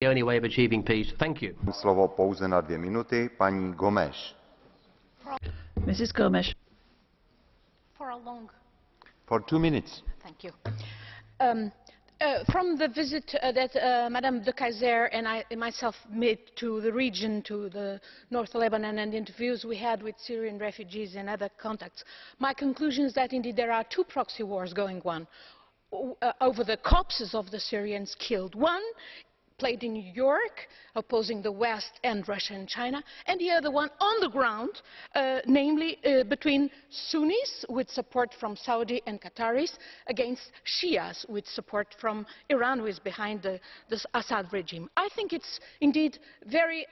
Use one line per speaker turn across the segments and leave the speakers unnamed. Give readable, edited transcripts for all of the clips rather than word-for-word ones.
the only way of achieving peace. Thank you.
Slovo pouze na 2 minuty, paní Gomes.
Mrs. Gomes.
For 2 minutes.
Thank you. From the visit that Madame de Keyser and I myself made to the region, to the North Lebanon, and the interviews we had with Syrian refugees and other contacts, my conclusion is that indeed there are two proxy wars going on over the corpses of the Syrians killed. One played in New York, opposing the West and Russia and China, and the other one on the ground, namely between Sunnis with support from Saudi and Qataris against Shias with support from Iran, who is behind the Assad regime. I think it's indeed very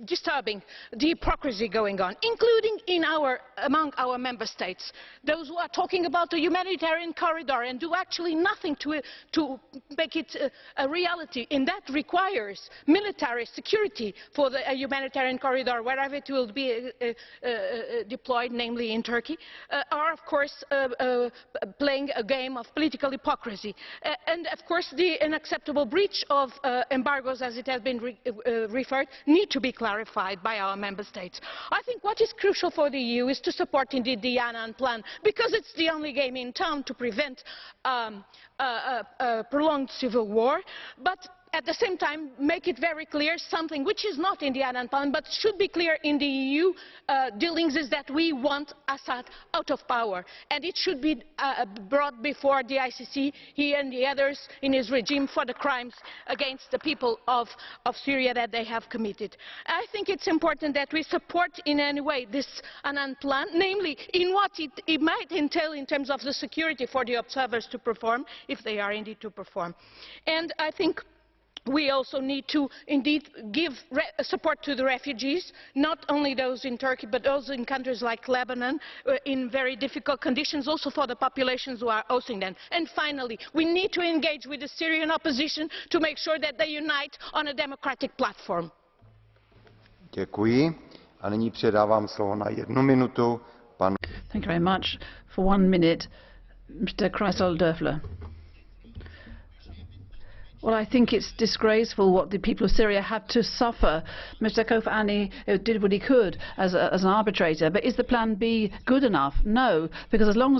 disturbing, the hypocrisy going on, including among our member states. Those who are talking about the humanitarian corridor and do actually nothing to make it a reality, and that requires military security for the humanitarian corridor wherever it will be deployed, namely in Turkey, are of course playing a game of political hypocrisy. And of course the unacceptable breach of embargoes, as it has been referred, need to be clarified by our member states. I think what is crucial for the EU is to support indeed the Annan plan, because it's the only game in town to prevent prolonged civil war, but at the same time make it very clear something which is not in the Annan plan but should be clear in the EU dealings, is that we want Assad out of power, and it should be brought before the ICC, he and the others in his regime, for the crimes against the people of Syria that they have committed. I think it's important that we support in any way this Annan plan, namely in what it might entail in terms of the security for the observers to perform, if they are indeed to perform. And I think we also need to indeed give support to the refugees, not only those in Turkey but those in countries like Lebanon in very difficult conditions, also for the populations who are hosting them. And finally, we need to engage with the Syrian opposition to make sure that they unite on a democratic platform.
Děkuji. A nyní předávám slovo na 1 minutu panu.
Thank you very much. For 1 minute, Mr. Kreisel-Dörfler. Well, I think it's disgraceful what the people of Syria had to suffer. Mr. Kofi Annan did what he could as an arbitrator, but is the plan B good enough? No, because as long as